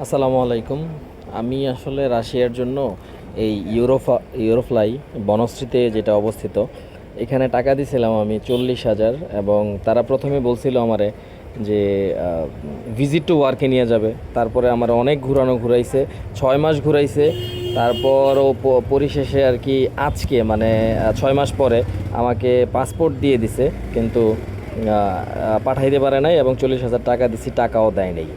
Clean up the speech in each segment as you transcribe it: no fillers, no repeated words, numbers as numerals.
আসসালামু আলাইকুম। আমি আসলে রাশিয়ার জন্য এই ইউরোফ্লাই বনশ্রীতে যেটা অবস্থিত এখানে টাকা দিছিলাম আমি 40,000, এবং তারা প্রথমে বলছিল আমারে যে ভিজিট টু ওয়ার্কে নিয়ে যাবে। তারপরে আমার অনেক ঘুরাইছে, 6 মাস ঘুরাইছে। তারপরও পরিশেষে আর কি আজকে মানে 6 মাস পরে আমাকে পাসপোর্ট দিয়ে দিছে, কিন্তু পাঠাইতে পারে নাই, এবং 40,000 টাকা দিছি, টাকাও দেয় নাই।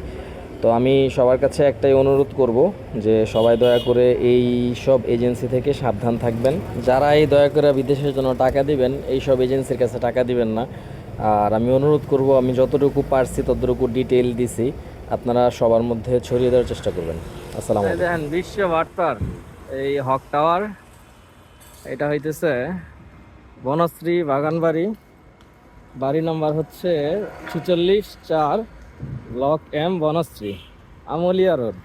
তো আমি সবার কাছে একটাই অনুরোধ করব যে সবাই দয়া করে এই সব এজেন্সি থেকে সাবধান থাকবেন। যারা এই দয়া করে বিদেশের জন্য টাকা দিবেন, এই সব এজেন্সির কাছে টাকা দিবেন না। আর আমি অনুরোধ করব, আমি যতটুকু পারছি ততটুকু ডিটেইল দিছি, আপনারা সবার মধ্যে ছড়িয়ে দেওয়ার চেষ্টা করবেন। আসসালামু আলাইকুম। দেখেন বিশ্ব বার্তার এই হক টাওয়ার, এটা হইতেছে বনশ্রী বাগানবাড়ি। বাড়ি নাম্বার হচ্ছে 46-4, block M, Banasree, Amlia road.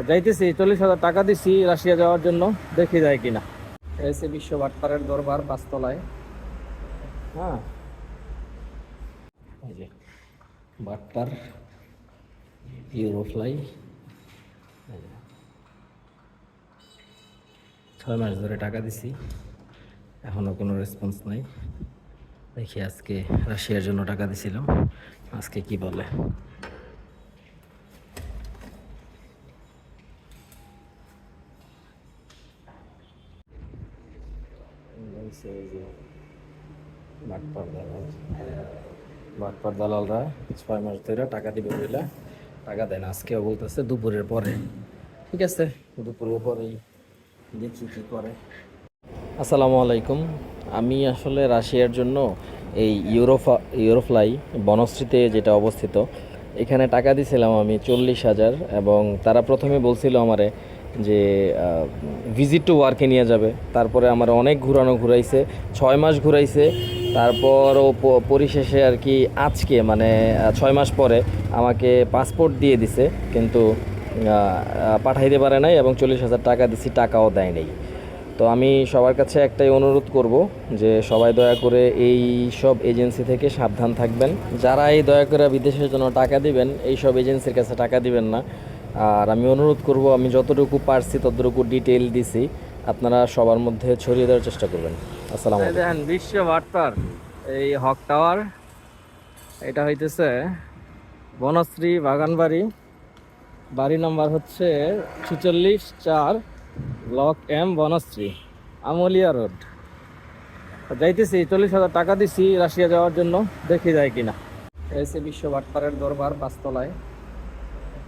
যাইতেছি, 40,000 টাকা দিছি রাশিয়া যাওয়ার জন্য, দেখি যায় কিনা। এসে বিশ্ব বাটপারের দরবার 5 তলায়। হ্যাঁ, এই যে বাটপার ইউরোফ্লাই। 6 মাস ধরে টাকা দিছি, এখনও কোনো রেসপন্স নাই। দেখি আজকে রাশিয়ার জন্য টাকা দিছিলাম, আজকে কি বলে। বাটপার দালালরা 6 মাস ধরে টাকা দিবে বলে টাকা দেয় না। আজকেও বলতেছে দুপুরের পরে। ঠিক আছে, দুপুরের পরেই দেখি কি করে। আসসালামু আলাইকুম। আমি আসলে রাশিয়ার জন্য এই ইউরোফ্লাই বনশ্রীতে যেটা অবস্থিত এখানে টাকা দিছিলাম আমি 40,000, এবং তারা প্রথমে বলছিল আমারে যে ভিজিট টু ওয়ার্কে নিয়ে যাবে। তারপরে আমার অনেক ঘুরাইছে, 6 মাস ঘুরাইছে। তারপরও পরিশেষে আর কি আজকে মানে 6 মাস পরে আমাকে পাসপোর্ট দিয়ে দিছে, কিন্তু পাঠাইতে পারে নাই, এবং 40,000 টাকা দিছি, টাকাও দেয় নাই। তো আমি সবার কাছে একটাই অনুরোধ করব যে সবাই দয়া করে এই সব এজেন্সি থেকে সাবধান থাকবেন। যারা এই দয়া করে বিদেশের জন্য টাকা দিবেন, এই সব এজেন্সির কাছে টাকা দিবেন না। আর আমি অনুরোধ করব, আমি যতটুকু পারছি ততটুকু ডিটেইল দিছি, আপনারা সবার মধ্যে ছড়িয়ে দেওয়ার চেষ্টা করবেন। আসসালামু আলাইকুম। দেখেন বিশ্ব বার্তার এই হক টাওয়ার, এটা হইতেছে বনশ্রী বাগানবাড়ি। বাড়ি নাম্বার হচ্ছে 46-4, block M, Banasree, Amlia road. যাইতেছি, 40,000 টাকা দিছি রাশিয়া যাওয়ার জন্য, দেখি যায় কিনা। এসে বিশ্ব বাটপারের দরবার 5 তলায়।